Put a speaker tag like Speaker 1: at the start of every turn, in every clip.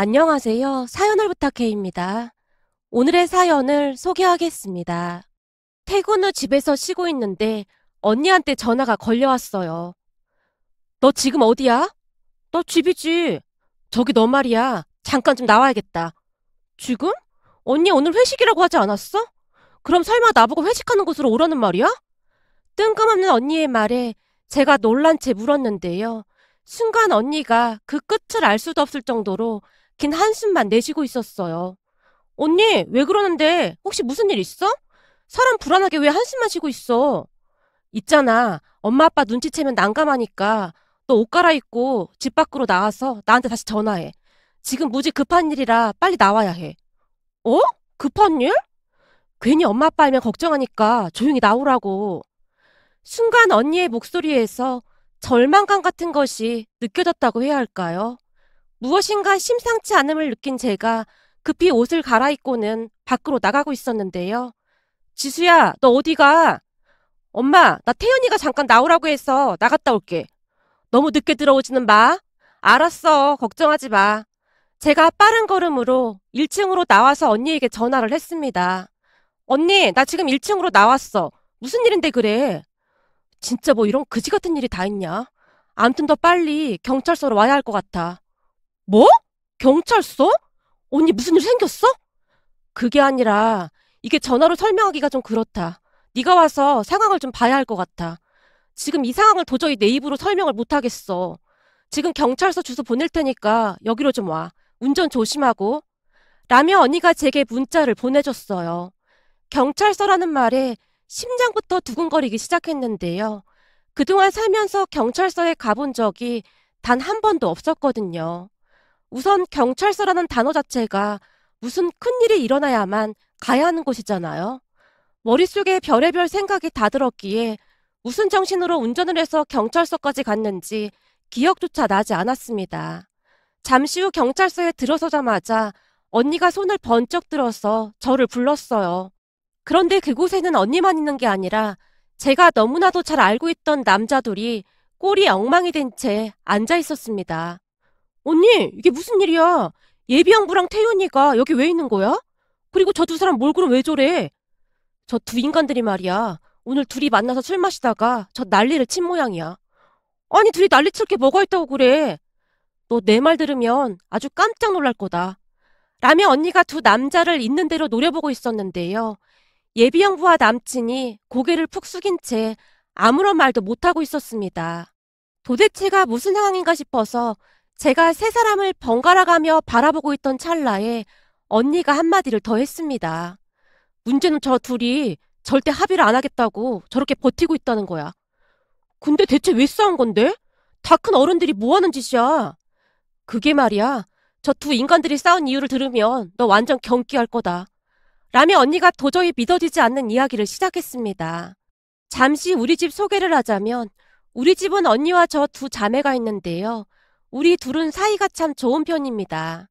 Speaker 1: 안녕하세요. 사연을 부탁해입니다. 오늘의 사연을 소개하겠습니다. 퇴근 후 집에서 쉬고 있는데 언니한테 전화가 걸려왔어요. 너 지금 어디야? 너 집이지. 저기 너 말이야. 잠깐 좀 나와야겠다. 지금? 언니 오늘 회식이라고 하지 않았어? 그럼 설마 나보고 회식하는 곳으로 오라는 말이야? 뜬금없는 언니의 말에 제가 놀란 채 물었는데요. 순간 언니가 그 끝을 알 수도 없을 정도로 긴 한숨만 내쉬고 있었어요. 언니, 왜 그러는데? 혹시 무슨 일 있어? 사람 불안하게 왜 한숨만 쉬고 있어? 있잖아. 엄마 아빠 눈치채면 난감하니까 너 옷 갈아입고 집 밖으로 나와서 나한테 다시 전화해. 지금 무지 급한 일이라 빨리 나와야 해. 어? 급한 일? 괜히 엄마 아빠 알면 걱정하니까 조용히 나오라고. 순간 언니의 목소리에서 절망감 같은 것이 느껴졌다고 해야 할까요? 무엇인가 심상치 않음을 느낀 제가 급히 옷을 갈아입고는 밖으로 나가고 있었는데요. 지수야, 너 어디 가? 엄마, 나 태연이가 잠깐 나오라고 해서 나갔다 올게. 너무 늦게 들어오지는 마. 알았어, 걱정하지 마. 제가 빠른 걸음으로 1층으로 나와서 언니에게 전화를 했습니다. 언니, 나 지금 1층으로 나왔어. 무슨 일인데 그래? 진짜 뭐 이런 그지 같은 일이 다 있냐? 암튼 더 빨리 경찰서로 와야 할 것 같아. 뭐? 경찰서? 언니 무슨 일 생겼어? 그게 아니라 이게 전화로 설명하기가 좀 그렇다. 네가 와서 상황을 좀 봐야 할 것 같아. 지금 이 상황을 도저히 내 입으로 설명을 못 하겠어. 지금 경찰서 주소 보낼 테니까 여기로 좀 와. 운전 조심하고. 라며 언니가 제게 문자를 보내줬어요. 경찰서라는 말에 심장부터 두근거리기 시작했는데요. 그동안 살면서 경찰서에 가본 적이 단 한 번도 없었거든요. 우선 경찰서라는 단어 자체가 무슨 큰일이 일어나야만 가야 하는 곳이잖아요. 머릿속에 별의별 생각이 다 들었기에 무슨 정신으로 운전을 해서 경찰서까지 갔는지 기억조차 나지 않았습니다. 잠시 후 경찰서에 들어서자마자 언니가 손을 번쩍 들어서 저를 불렀어요. 그런데 그곳에는 언니만 있는 게 아니라 제가 너무나도 잘 알고 있던 남자들이 꼴이 엉망이 된 채 앉아 있었습니다. 언니, 이게 무슨 일이야? 예비양부랑 태연이가 여기 왜 있는 거야? 그리고 저 두 사람 몰골은 왜 저래? 저 두 인간들이 말이야. 오늘 둘이 만나서 술 마시다가 저 난리를 친 모양이야. 아니, 둘이 난리 칠 게 뭐가 있다고 그래? 너 내 말 들으면 아주 깜짝 놀랄 거다. 라며 언니가 두 남자를 있는 대로 노려보고 있었는데요. 예비양부와 남친이 고개를 푹 숙인 채 아무런 말도 못하고 있었습니다. 도대체가 무슨 상황인가 싶어서 제가 세 사람을 번갈아가며 바라보고 있던 찰나에 언니가 한마디를 더 했습니다. 문제는 저 둘이 절대 합의를 안 하겠다고 저렇게 버티고 있다는 거야. 근데 대체 왜 싸운 건데? 다 큰 어른들이 뭐 하는 짓이야? 그게 말이야. 저 두 인간들이 싸운 이유를 들으면 너 완전 경기할 거다. 라며 언니가 도저히 믿어지지 않는 이야기를 시작했습니다. 잠시 우리 집 소개를 하자면 우리 집은 언니와 저 두 자매가 있는데요. 우리 둘은 사이가 참 좋은 편입니다.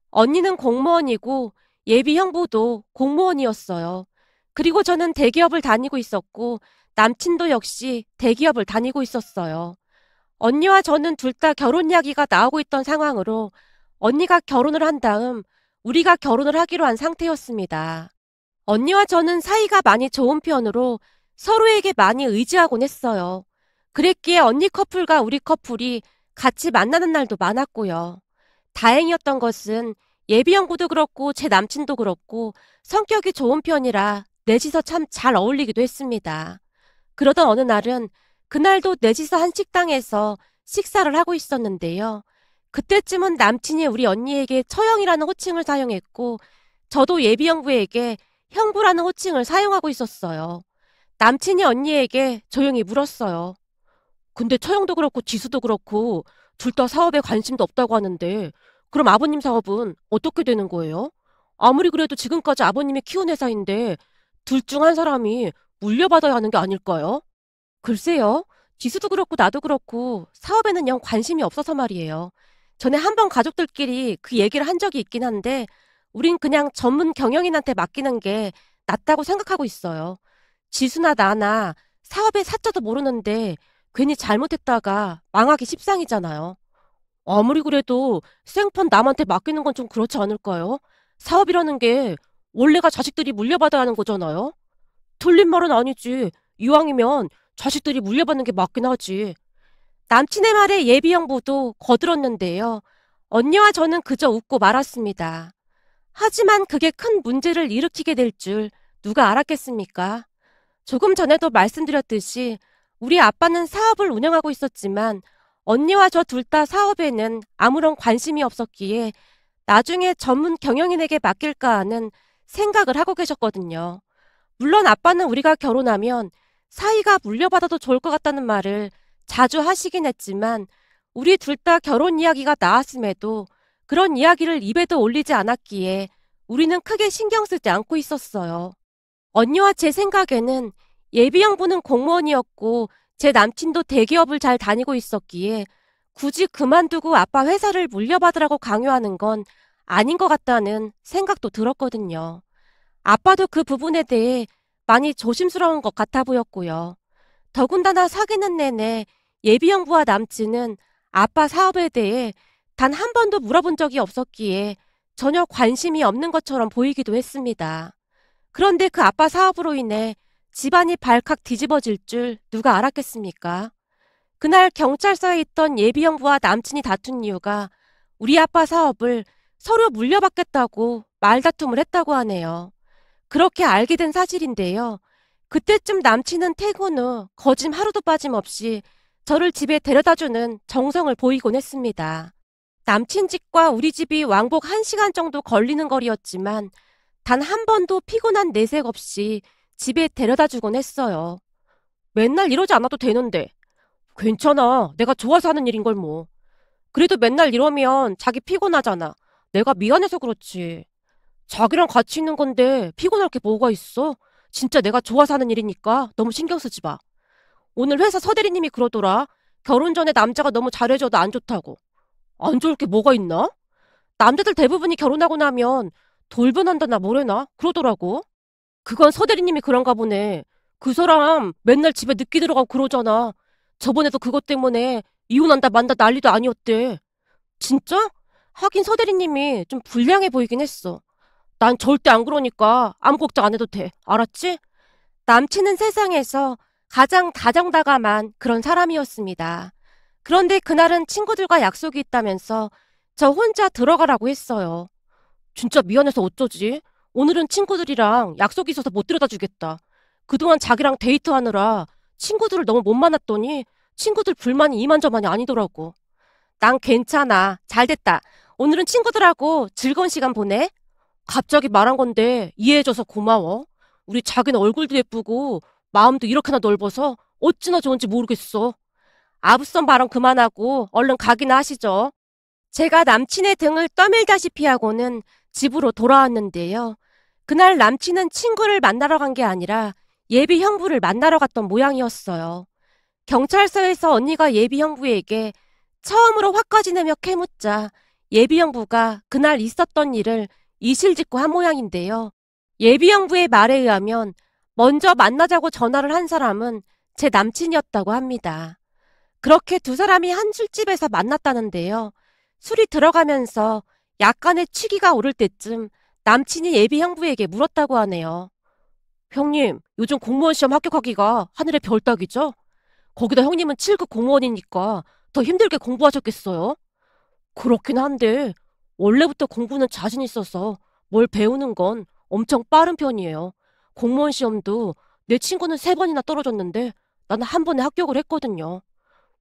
Speaker 1: 언니는 공무원이고 예비 형부도 공무원이었어요. 그리고 저는 대기업을 다니고 있었고 남친도 역시 대기업을 다니고 있었어요. 언니와 저는 둘 다 결혼 이야기가 나오고 있던 상황으로 언니가 결혼을 한 다음 우리가 결혼을 하기로 한 상태였습니다. 언니와 저는 사이가 많이 좋은 편으로 서로에게 많이 의지하곤 했어요. 그랬기에 언니 커플과 우리 커플이 같이 만나는 날도 많았고요. 다행이었던 것은 예비 형부도 그렇고 제 남친도 그렇고 성격이 좋은 편이라 넷이서 참 잘 어울리기도 했습니다. 그러던 어느 날은 그날도 넷이서 한 식당에서 식사를 하고 있었는데요. 그때쯤은 남친이 우리 언니에게 처형이라는 호칭을 사용했고 저도 예비 형부에게 형부라는 호칭을 사용하고 있었어요. 남친이 언니에게 조용히 물었어요. 근데 처형도 그렇고 지수도 그렇고 둘 다 사업에 관심도 없다고 하는데 그럼 아버님 사업은 어떻게 되는 거예요? 아무리 그래도 지금까지 아버님이 키운 회사인데 둘 중 한 사람이 물려받아야 하는 게 아닐까요? 글쎄요. 지수도 그렇고 나도 그렇고 사업에는 영 관심이 없어서 말이에요. 전에 한 번 가족들끼리 그 얘기를 한 적이 있긴 한데 우린 그냥 전문 경영인한테 맡기는 게 낫다고 생각하고 있어요. 지수나 나나 사업의 사자도 모르는데 괜히 잘못했다가 망하기 십상이잖아요. 아무리 그래도 생판 남한테 맡기는 건 좀 그렇지 않을까요? 사업이라는 게 원래가 자식들이 물려받아야 하는 거잖아요? 틀린 말은 아니지. 이왕이면 자식들이 물려받는 게 맞긴 하지. 남친의 말에 예비 형부도 거들었는데요. 언니와 저는 그저 웃고 말았습니다. 하지만 그게 큰 문제를 일으키게 될 줄 누가 알았겠습니까? 조금 전에도 말씀드렸듯이 우리 아빠는 사업을 운영하고 있었지만 언니와 저 둘 다 사업에는 아무런 관심이 없었기에 나중에 전문 경영인에게 맡길까 하는 생각을 하고 계셨거든요. 물론 아빠는 우리가 결혼하면 사위가 물려받아도 좋을 것 같다는 말을 자주 하시긴 했지만 우리 둘 다 결혼 이야기가 나왔음에도 그런 이야기를 입에도 올리지 않았기에 우리는 크게 신경 쓰지 않고 있었어요. 언니와 제 생각에는 예비 형부는 공무원이었고 제 남친도 대기업을 잘 다니고 있었기에 굳이 그만두고 아빠 회사를 물려받으라고 강요하는 건 아닌 것 같다는 생각도 들었거든요. 아빠도 그 부분에 대해 많이 조심스러운 것 같아 보였고요. 더군다나 사귀는 내내 예비 형부와 남친은 아빠 사업에 대해 단 한 번도 물어본 적이 없었기에 전혀 관심이 없는 것처럼 보이기도 했습니다. 그런데 그 아빠 사업으로 인해 집안이 발칵 뒤집어질 줄 누가 알았겠습니까? 그날 경찰서에 있던 예비 형부와 남친이 다툰 이유가 우리 아빠 사업을 서로 물려받겠다고 말다툼을 했다고 하네요. 그렇게 알게 된 사실인데요. 그때쯤 남친은 퇴근 후 거짐 하루도 빠짐없이 저를 집에 데려다주는 정성을 보이곤 했습니다. 남친 집과 우리 집이 왕복 1시간 정도 걸리는 거리였지만 단 한 번도 피곤한 내색 없이 집에 데려다주곤 했어요. 맨날 이러지 않아도 되는데. 괜찮아. 내가 좋아서 하는 일인걸 뭐. 그래도 맨날 이러면 자기 피곤하잖아. 내가 미안해서 그렇지. 자기랑 같이 있는 건데 피곤할 게 뭐가 있어? 진짜 내가 좋아서 하는 일이니까 너무 신경 쓰지 마. 오늘 회사 서대리님이 그러더라. 결혼 전에 남자가 너무 잘해줘도 안 좋다고. 안 좋을 게 뭐가 있나? 남자들 대부분이 결혼하고 나면 돌변한다나 뭐래나 그러더라고. 그건 서대리님이 그런가 보네. 그 사람 맨날 집에 늦게 들어가고 그러잖아. 저번에도 그것 때문에 이혼한다 만다 난리도 아니었대. 진짜? 하긴 서대리님이 좀 불량해 보이긴 했어. 난 절대 안 그러니까 아무 걱정 안 해도 돼. 알았지? 남친은 세상에서 가장 다정다감한 그런 사람이었습니다. 그런데 그날은 친구들과 약속이 있다면서 저 혼자 들어가라고 했어요. 진짜 미안해서 어쩌지? 오늘은 친구들이랑 약속이 있어서 못 데려다 주겠다. 그동안 자기랑 데이트하느라 친구들을 너무 못 만났더니 친구들 불만이 이만저만이 아니더라고. 난 괜찮아. 잘됐다. 오늘은 친구들하고 즐거운 시간 보내. 갑자기 말한 건데 이해해줘서 고마워. 우리 자기는 얼굴도 예쁘고 마음도 이렇게나 넓어서 어찌나 좋은지 모르겠어. 아부선 발언 그만하고 얼른 가기나 하시죠. 제가 남친의 등을 떠밀다시피 하고는 집으로 돌아왔는데요. 그날 남친은 친구를 만나러 간 게 아니라 예비 형부를 만나러 갔던 모양이었어요. 경찰서에서 언니가 예비 형부에게 처음으로 화까지 내며 캐묻자 예비 형부가 그날 있었던 일을 이실직고 한 모양인데요. 예비 형부의 말에 의하면 먼저 만나자고 전화를 한 사람은 제 남친이었다고 합니다. 그렇게 두 사람이 한 술집에서 만났다는데요. 술이 들어가면서 약간의 취기가 오를 때쯤 남친이 예비 형부에게 물었다고 하네요. 형님, 요즘 공무원 시험 합격하기가 하늘의 별 따기죠? 거기다 형님은 7급 공무원이니까 더 힘들게 공부하셨겠어요? 그렇긴 한데 원래부터 공부는 자신 있어서 뭘 배우는 건 엄청 빠른 편이에요. 공무원 시험도 내 친구는 3번이나 떨어졌는데 나는 한 번에 합격을 했거든요.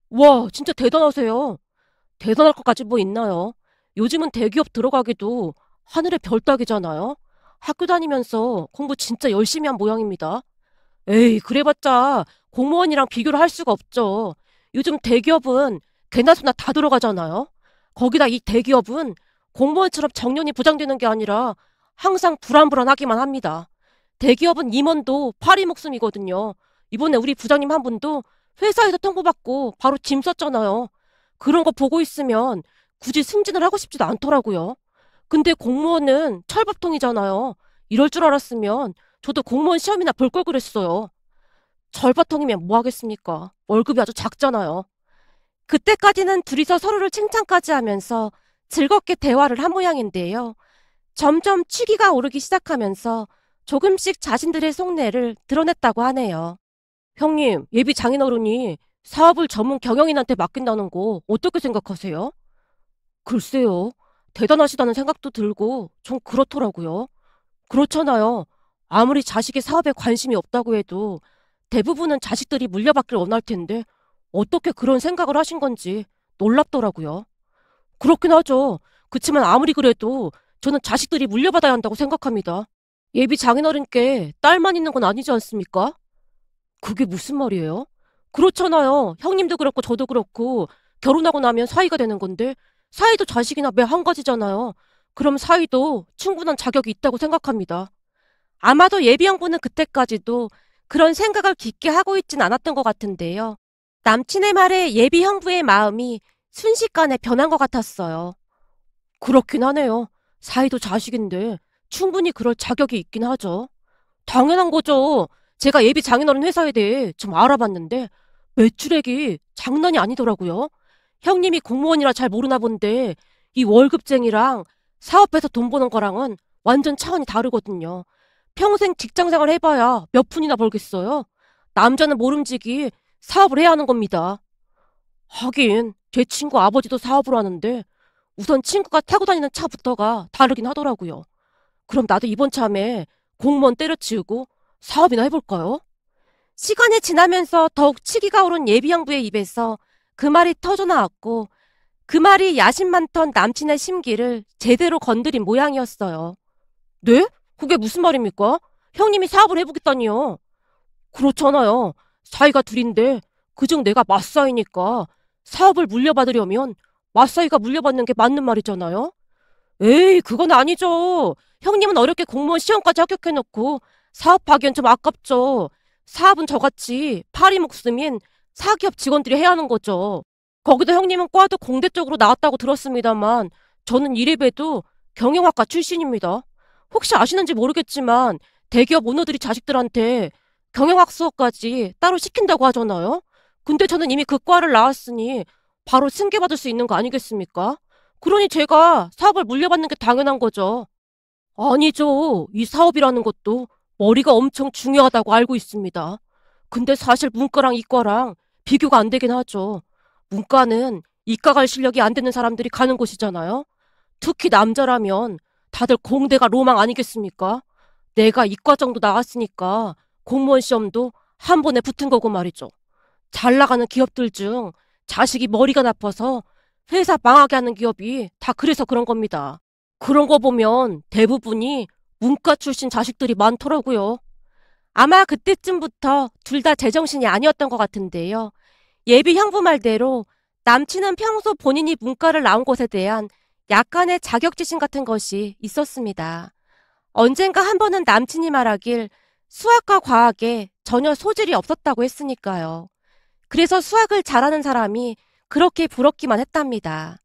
Speaker 1: 와, 진짜 대단하세요. 대단할 것까지 뭐 있나요? 요즘은 대기업 들어가기도 하늘의 별 따기잖아요. 학교 다니면서 공부 진짜 열심히 한 모양입니다. 에이, 그래봤자 공무원이랑 비교를 할 수가 없죠. 요즘 대기업은 개나 소나 다 들어가잖아요. 거기다 이 대기업은 공무원처럼 정년이 보장되는 게 아니라 항상 불안불안하기만 합니다. 대기업은 임원도 파리 목숨이거든요. 이번에 우리 부장님 한 분도 회사에서 통보받고 바로 짐 썼잖아요. 그런 거 보고 있으면 굳이 승진을 하고 싶지도 않더라고요. 근데 공무원은 철밥통이잖아요. 이럴 줄 알았으면 저도 공무원 시험이나 볼 걸 그랬어요. 절밥통이면 뭐 하겠습니까? 월급이 아주 작잖아요. 그때까지는 둘이서 서로를 칭찬까지 하면서 즐겁게 대화를 한 모양인데요. 점점 취기가 오르기 시작하면서 조금씩 자신들의 속내를 드러냈다고 하네요. 형님, 예비 장인어른이 사업을 전문 경영인한테 맡긴다는 거 어떻게 생각하세요? 글쎄요. 대단하시다는 생각도 들고 좀 그렇더라고요. 그렇잖아요. 아무리 자식의 사업에 관심이 없다고 해도 대부분은 자식들이 물려받길 원할 텐데 어떻게 그런 생각을 하신 건지 놀랍더라고요. 그렇긴 하죠. 그치만 아무리 그래도 저는 자식들이 물려받아야 한다고 생각합니다. 예비 장인어른께 딸만 있는 건 아니지 않습니까? 그게 무슨 말이에요? 그렇잖아요. 형님도 그렇고 저도 그렇고 결혼하고 나면 사위가 되는 건데 사위도 자식이나 매 한 가지잖아요. 그럼 사위도 충분한 자격이 있다고 생각합니다. 아마도 예비 형부는 그때까지도 그런 생각을 깊게 하고 있진 않았던 것 같은데요. 남친의 말에 예비 형부의 마음이 순식간에 변한 것 같았어요. 그렇긴 하네요. 사이도 자식인데 충분히 그럴 자격이 있긴 하죠. 당연한 거죠. 제가 예비 장인어른 회사에 대해 좀 알아봤는데 매출액이 장난이 아니더라고요. 형님이 공무원이라 잘 모르나 본데 이 월급쟁이랑 사업해서 돈 버는 거랑은 완전 차원이 다르거든요. 평생 직장생활 해봐야 몇 푼이나 벌겠어요. 남자는 모름지기 사업을 해야 하는 겁니다. 하긴 제 친구 아버지도 사업을 하는데 우선 친구가 타고 다니는 차부터가 다르긴 하더라고요. 그럼 나도 이번 참에 공무원 때려치우고 사업이나 해볼까요? 시간이 지나면서 더욱 치기가 오른 예비형부의 입에서 그 말이 터져나왔고 그 말이 야심 많던 남친의 심기를 제대로 건드린 모양이었어요. 네? 그게 무슨 말입니까? 형님이 사업을 해보겠다니요. 그렇잖아요. 사이가 둘인데 그중 내가 맞사이니까 사업을 물려받으려면 맞사이가 물려받는 게 맞는 말이잖아요. 에이, 그건 아니죠. 형님은 어렵게 공무원 시험까지 합격해놓고 사업하기엔 좀 아깝죠. 사업은 저같이 파리 목숨인 사기업 직원들이 해야 하는 거죠. 거기다 형님은 과도 공대 쪽으로 나왔다고 들었습니다만 저는 이래봬도 경영학과 출신입니다. 혹시 아시는지 모르겠지만 대기업 오너들이 자식들한테 경영학 수업까지 따로 시킨다고 하잖아요. 근데 저는 이미 그 과를 나왔으니 바로 승계받을 수 있는 거 아니겠습니까? 그러니 제가 사업을 물려받는 게 당연한 거죠. 아니죠. 이 사업이라는 것도 머리가 엄청 중요하다고 알고 있습니다. 근데 사실 문과랑 이과랑 비교가 안 되긴 하죠. 문과는 이과 갈 실력이 안 되는 사람들이 가는 곳이잖아요. 특히 남자라면 다들 공대가 로망 아니겠습니까? 내가 이과 정도 나갔으니까 공무원 시험도 한 번에 붙은 거고 말이죠. 잘 나가는 기업들 중 자식이 머리가 나빠서 회사 망하게 하는 기업이 다 그래서 그런 겁니다. 그런 거 보면 대부분이 문과 출신 자식들이 많더라고요. 아마 그때쯤부터 둘 다 제정신이 아니었던 것 같은데요. 예비 형부 말대로 남친은 평소 본인이 문과를 나온 것에 대한 약간의 자격지심 같은 것이 있었습니다. 언젠가 한 번은 남친이 말하길 수학과 과학에 전혀 소질이 없었다고 했으니까요. 그래서 수학을 잘하는 사람이 그렇게 부럽기만 했답니다.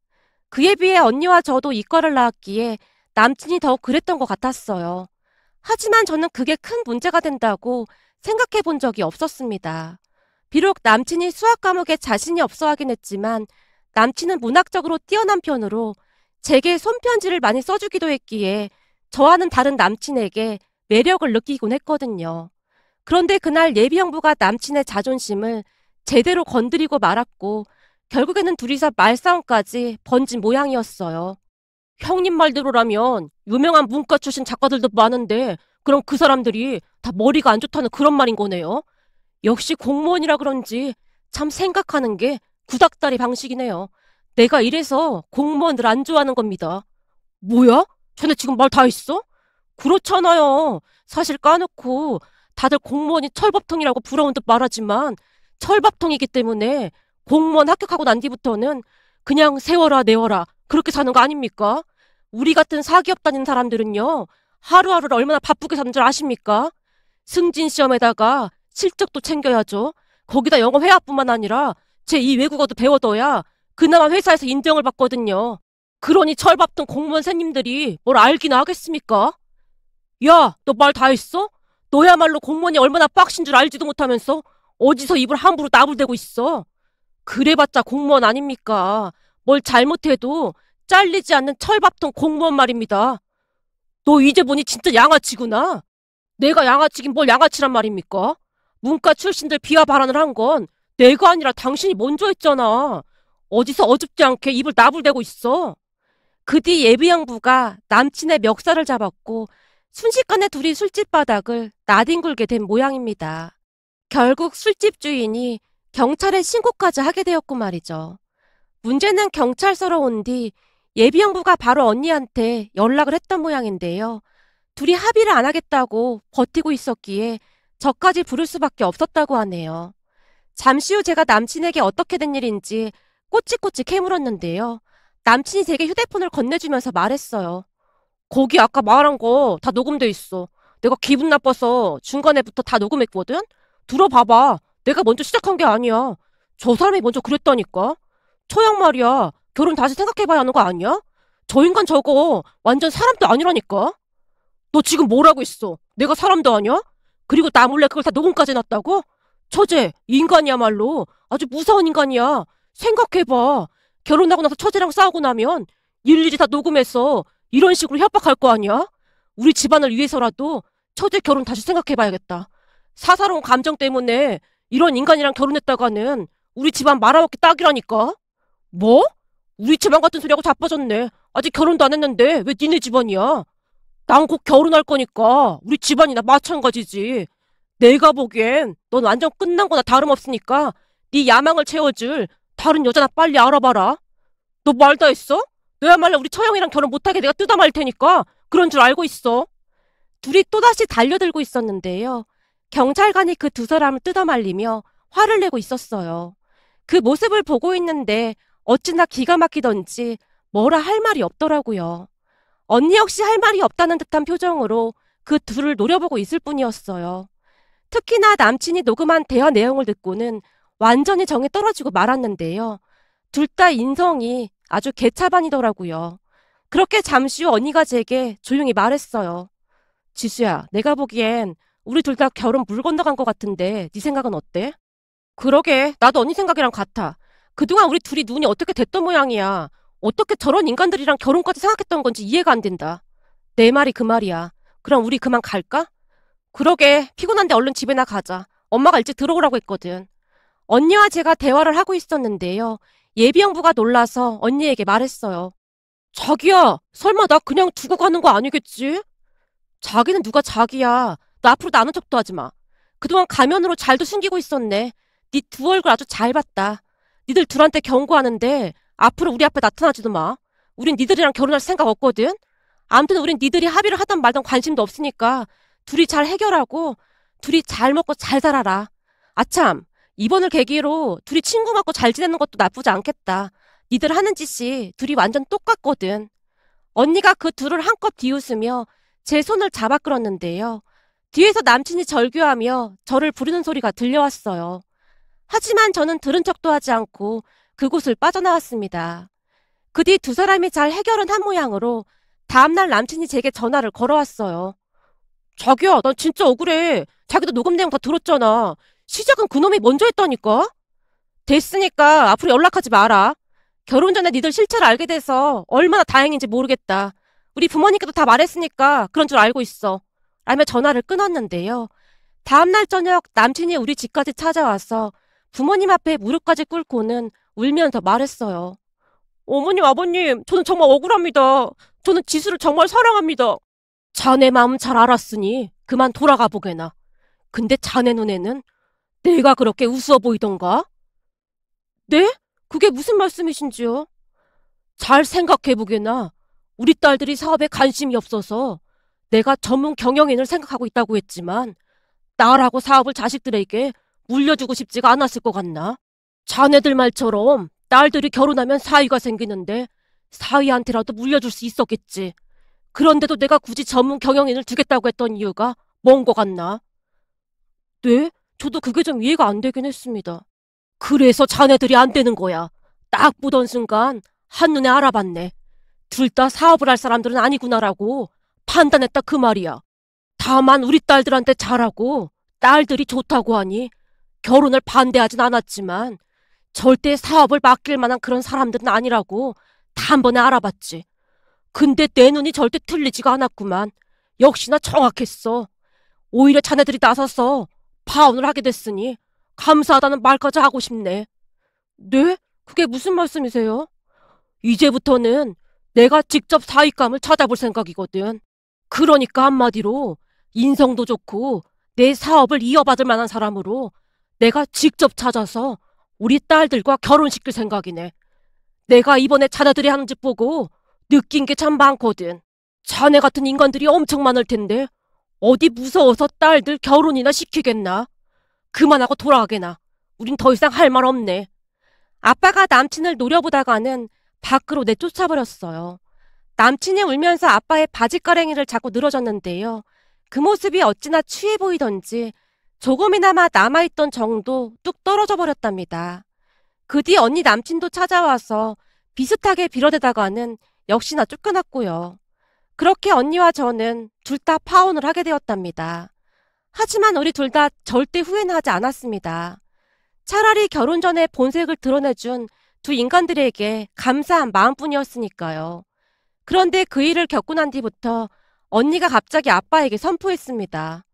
Speaker 1: 그에 비해 언니와 저도 이과를 나왔기에 남친이 더 그랬던 것 같았어요. 하지만 저는 그게 큰 문제가 된다고 생각해 본 적이 없었습니다. 비록 남친이 수학 과목에 자신이 없어 하긴 했지만 남친은 문학적으로 뛰어난 편으로 제게 손편지를 많이 써주기도 했기에 저와는 다른 남친에게 매력을 느끼곤 했거든요. 그런데 그날 예비 형부가 남친의 자존심을 제대로 건드리고 말았고 결국에는 둘이서 말싸움까지 번진 모양이었어요. 형님 말대로라면 유명한 문과 출신 작가들도 많은데 그럼 그 사람들이 다 머리가 안 좋다는 그런 말인 거네요. 역시 공무원이라 그런지 참 생각하는 게 구닥다리 방식이네요. 내가 이래서 공무원들 안 좋아하는 겁니다. 뭐야? 쟤네 지금 말 다 했어? 그렇잖아요. 사실 까놓고 다들 공무원이 철밥통이라고 부러운 듯 말하지만 철밥통이기 때문에 공무원 합격하고 난 뒤부터는 그냥 세워라 내워라 그렇게 사는 거 아닙니까? 우리 같은 사기업 다니는 사람들은요. 하루하루를 얼마나 바쁘게 사는 줄 아십니까? 승진 시험에다가 실적도 챙겨야죠. 거기다 영어 회화뿐만 아니라 제2 외국어도 배워둬야 그나마 회사에서 인정을 받거든요. 그러니 철밥통 공무원 새님들이 뭘 알기나 하겠습니까? 야, 너 말 다 했어? 너야말로 공무원이 얼마나 빡신 줄 알지도 못하면서 어디서 입을 함부로 나불대고 있어? 그래봤자 공무원 아닙니까? 뭘 잘못해도 잘리지 않는 철밥통 공무원 말입니다. 너 이제 보니 진짜 양아치구나. 내가 양아치긴 뭘 양아치란 말입니까? 문과 출신들 비하 발언을 한 건 내가 아니라 당신이 먼저 했잖아. 어디서 어줍지 않게 입을 나불대고 있어. 그 뒤 예비양부가 남친의 멱살을 잡았고 순식간에 둘이 술집 바닥을 나뒹굴게 된 모양입니다. 결국 술집 주인이 경찰에 신고까지 하게 되었고 말이죠. 문제는 경찰서로 온 뒤 예비형부가 바로 언니한테 연락을 했던 모양인데요. 둘이 합의를 안 하겠다고 버티고 있었기에 저까지 부를 수밖에 없었다고 하네요. 잠시 후 제가 남친에게 어떻게 된 일인지 꼬치꼬치 캐물었는데요. 남친이 제게 휴대폰을 건네주면서 말했어요. 거기 아까 말한 거 다 녹음돼 있어. 내가 기분 나빠서 중간에부터 다 녹음했거든? 들어봐봐. 내가 먼저 시작한 게 아니야. 저 사람이 먼저 그랬다니까. 처형 말이야. 결혼 다시 생각해봐야 하는 거 아니야? 저 인간 저거 완전 사람도 아니라니까. 너 지금 뭐라고 있어? 내가 사람도 아니야? 그리고 나 몰래 그걸 다 녹음까지 해놨다고? 처제, 이 인간이야말로 아주 무서운 인간이야. 생각해봐. 결혼하고 나서 처제랑 싸우고 나면 일일이 다 녹음해서 이런 식으로 협박할 거 아니야? 우리 집안을 위해서라도 처제 결혼 다시 생각해봐야겠다. 사사로운 감정 때문에 이런 인간이랑 결혼했다가는 우리 집안 말아먹기 딱이라니까. 뭐? 우리 집안 같은 소리하고 자빠졌네. 아직 결혼도 안 했는데 왜 니네 집안이야? 난 곧 결혼할 거니까 우리 집안이나 마찬가지지. 내가 보기엔 넌 완전 끝난 거나 다름없으니까 네 야망을 채워줄 다른 여자나 빨리 알아봐라. 너 말 다 했어? 너야말로 우리 처형이랑 결혼 못하게 내가 뜯어말 테니까 그런 줄 알고 있어. 둘이 또다시 달려들고 있었는데요. 경찰관이 그 두 사람을 뜯어말리며 화를 내고 있었어요. 그 모습을 보고 있는데 어찌나 기가 막히던지 뭐라 할 말이 없더라고요. 언니 역시 할 말이 없다는 듯한 표정으로 그 둘을 노려보고 있을 뿐이었어요. 특히나 남친이 녹음한 대화 내용을 듣고는 완전히 정이 떨어지고 말았는데요. 둘 다 인성이 아주 개차반이더라고요. 그렇게 잠시 후 언니가 제게 조용히 말했어요. 지수야, 내가 보기엔 우리 둘 다 결혼 물 건너간 것 같은데 네 생각은 어때? 그러게, 나도 언니 생각이랑 같아. 그동안 우리 둘이 눈이 어떻게 됐던 모양이야. 어떻게 저런 인간들이랑 결혼까지 생각했던 건지 이해가 안 된다. 내 말이 그 말이야. 그럼 우리 그만 갈까? 그러게, 피곤한데 얼른 집에나 가자. 엄마가 일찍 들어오라고 했거든. 언니와 제가 대화를 하고 있었는데요. 예비형부가 놀라서 언니에게 말했어요. 자기야, 설마 나 그냥 두고 가는 거 아니겠지? 자기는 누가 자기야. 너 앞으로 나눈 척도 하지 마. 그동안 가면으로 잘도 숨기고 있었네. 네 두 얼굴 아주 잘 봤다. 니들 둘한테 경고하는데 앞으로 우리 앞에 나타나지도 마. 우린 니들이랑 결혼할 생각 없거든. 아무튼 우린 니들이 합의를 하던 말던 관심도 없으니까 둘이 잘 해결하고 둘이 잘 먹고 잘 살아라. 아참, 이번을 계기로 둘이 친구 같고 잘 지내는 것도 나쁘지 않겠다. 니들 하는 짓이 둘이 완전 똑같거든. 언니가 그 둘을 한껏 비웃으며 제 손을 잡아 끌었는데요. 뒤에서 남친이 절규하며 저를 부르는 소리가 들려왔어요. 하지만 저는 들은 척도 하지 않고 그곳을 빠져나왔습니다. 그 뒤 두 사람이 잘 해결은 한 모양으로 다음날 남친이 제게 전화를 걸어왔어요. 자기야, 난 진짜 억울해. 자기도 녹음 내용 다 들었잖아. 시작은 그놈이 먼저 했다니까? 됐으니까 앞으로 연락하지 마라. 결혼 전에 니들 실체를 알게 돼서 얼마나 다행인지 모르겠다. 우리 부모님께도 다 말했으니까 그런 줄 알고 있어. 라며 전화를 끊었는데요. 다음날 저녁 남친이 우리 집까지 찾아와서 부모님 앞에 무릎까지 꿇고는 울면서 말했어요. 어머님, 아버님, 저는 정말 억울합니다. 저는 지수를 정말 사랑합니다. 자네 마음 잘 알았으니 그만 돌아가 보게나. 근데 자네 눈에는 내가 그렇게 우스워 보이던가? 네? 그게 무슨 말씀이신지요? 잘 생각해 보게나. 우리 딸들이 사업에 관심이 없어서 내가 전문 경영인을 생각하고 있다고 했지만 나라고 사업을 자식들에게 물려주고 싶지가 않았을 것 같나? 자네들 말처럼 딸들이 결혼하면 사위가 생기는데 사위한테라도 물려줄 수 있었겠지. 그런데도 내가 굳이 전문 경영인을 두겠다고 했던 이유가 뭔 것 같나? 네? 저도 그게 좀 이해가 안 되긴 했습니다. 그래서 자네들이 안 되는 거야. 딱 보던 순간 한눈에 알아봤네. 둘 다 사업을 할 사람들은 아니구나라고 판단했다 그 말이야. 다만 우리 딸들한테 잘하고 딸들이 좋다고 하니 결혼을 반대하진 않았지만 절대 사업을 맡길 만한 그런 사람들은 아니라고 다 한 번에 알아봤지. 근데 내 눈이 절대 틀리지가 않았구만. 역시나 정확했어. 오히려 자네들이 나서서 파혼을 하게 됐으니 감사하다는 말까지 하고 싶네. 네? 그게 무슨 말씀이세요? 이제부터는 내가 직접 사윗감을 찾아볼 생각이거든. 그러니까 한마디로 인성도 좋고 내 사업을 이어받을 만한 사람으로 내가 직접 찾아서 우리 딸들과 결혼시킬 생각이네. 내가 이번에 자네들이 하는 짓 보고 느낀 게 참 많거든. 자네 같은 인간들이 엄청 많을 텐데 어디 무서워서 딸들 결혼이나 시키겠나? 그만하고 돌아가게나. 우린 더 이상 할 말 없네. 아빠가 남친을 노려보다가는 밖으로 내쫓아버렸어요. 남친이 울면서 아빠의 바지가랭이를 자꾸 늘어졌는데요. 그 모습이 어찌나 취해 보이던지 조금이나마 남아있던 정도 뚝 떨어져 버렸답니다. 그 뒤 언니 남친도 찾아와서 비슷하게 빌어대다가는 역시나 쫓겨났고요. 그렇게 언니와 저는 둘 다 파혼을 하게 되었답니다. 하지만 우리 둘 다 절대 후회는 하지 않았습니다. 차라리 결혼 전에 본색을 드러내준 두 인간들에게 감사한 마음뿐이었으니까요. 그런데 그 일을 겪고 난 뒤부터 언니가 갑자기 아빠에게 선포했습니다.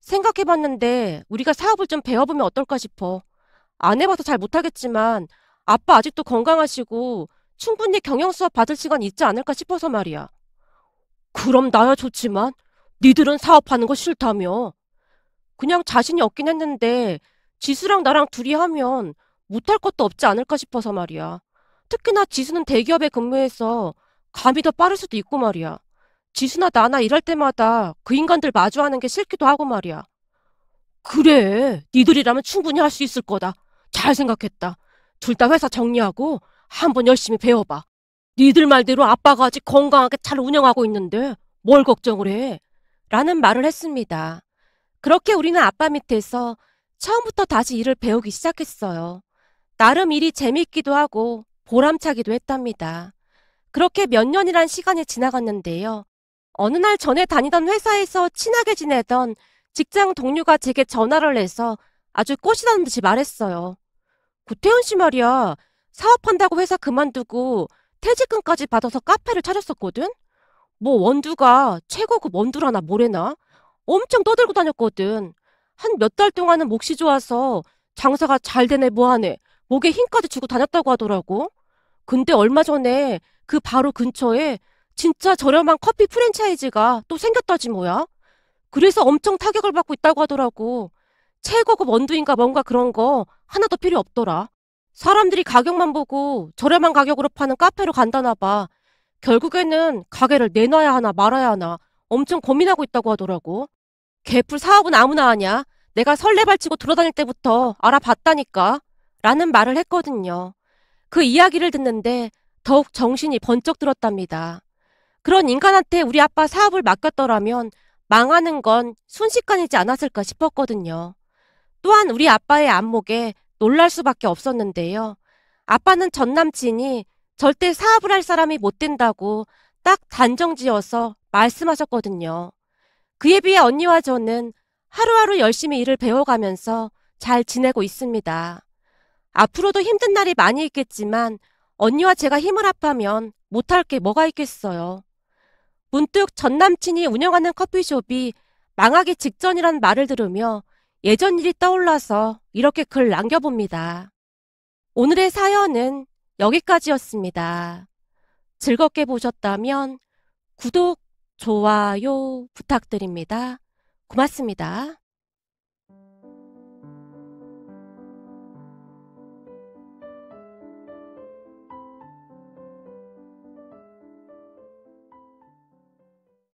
Speaker 1: 생각해봤는데 우리가 사업을 좀 배워보면 어떨까 싶어. 안 해봐서 잘 못하겠지만 아빠 아직도 건강하시고 충분히 경영 수업 받을 시간 있지 않을까 싶어서 말이야. 그럼 나야 좋지만 니들은 사업하는 거 싫다며. 그냥 자신이 없긴 했는데 지수랑 나랑 둘이 하면 못할 것도 없지 않을까 싶어서 말이야. 특히나 지수는 대기업에 근무해서 감이 더 빠를 수도 있고 말이야. 지수나 나나 일할 때마다 그 인간들 마주하는 게 싫기도 하고 말이야. 그래, 니들이라면 충분히 할 수 있을 거다. 잘 생각했다. 둘 다 회사 정리하고 한번 열심히 배워봐. 니들 말대로 아빠가 아직 건강하게 잘 운영하고 있는데 뭘 걱정을 해? 라는 말을 했습니다. 그렇게 우리는 아빠 밑에서 처음부터 다시 일을 배우기 시작했어요. 나름 일이 재밌기도 하고 보람차기도 했답니다. 그렇게 몇 년이란 시간이 지나갔는데요. 어느 날 전에 다니던 회사에서 친하게 지내던 직장 동료가 제게 전화를 해서 아주 꼬시다는 듯이 말했어요. 구태현 씨 말이야. 사업한다고 회사 그만두고 퇴직금까지 받아서 카페를 차렸었거든? 뭐 원두가 최고급 원두라나 뭐래나? 엄청 떠들고 다녔거든. 한 몇 달 동안은 몫이 좋아서 장사가 잘 되네 뭐하네 목에 힘까지 주고 다녔다고 하더라고. 근데 얼마 전에 그 바로 근처에 진짜 저렴한 커피 프랜차이즈가 또 생겼다지 뭐야. 그래서 엄청 타격을 받고 있다고 하더라고. 최고급 원두인가 뭔가 그런 거 하나도 필요 없더라. 사람들이 가격만 보고 저렴한 가격으로 파는 카페로 간다나 봐. 결국에는 가게를 내놔야 하나 말아야 하나 엄청 고민하고 있다고 하더라고. 개풀 사업은 아무나 하냐? 내가 설레발치고 돌아다닐 때부터 알아봤다니까. 라는 말을 했거든요. 그 이야기를 듣는데 더욱 정신이 번쩍 들었답니다. 그런 인간한테 우리 아빠 사업을 맡겼더라면 망하는 건 순식간이지 않았을까 싶었거든요. 또한 우리 아빠의 안목에 놀랄 수밖에 없었는데요. 아빠는 전 남친이 절대 사업을 할 사람이 못 된다고 딱 단정지어서 말씀하셨거든요. 그에 비해 언니와 저는 하루하루 열심히 일을 배워가면서 잘 지내고 있습니다. 앞으로도 힘든 날이 많이 있겠지만 언니와 제가 힘을 합하면 못할 게 뭐가 있겠어요. 문득 전 남친이 운영하는 커피숍이 망하기 직전이란 말을 들으며 예전 일이 떠올라서 이렇게 글 남겨봅니다. 오늘의 사연은 여기까지였습니다. 즐겁게 보셨다면 구독, 좋아요 부탁드립니다. 고맙습니다.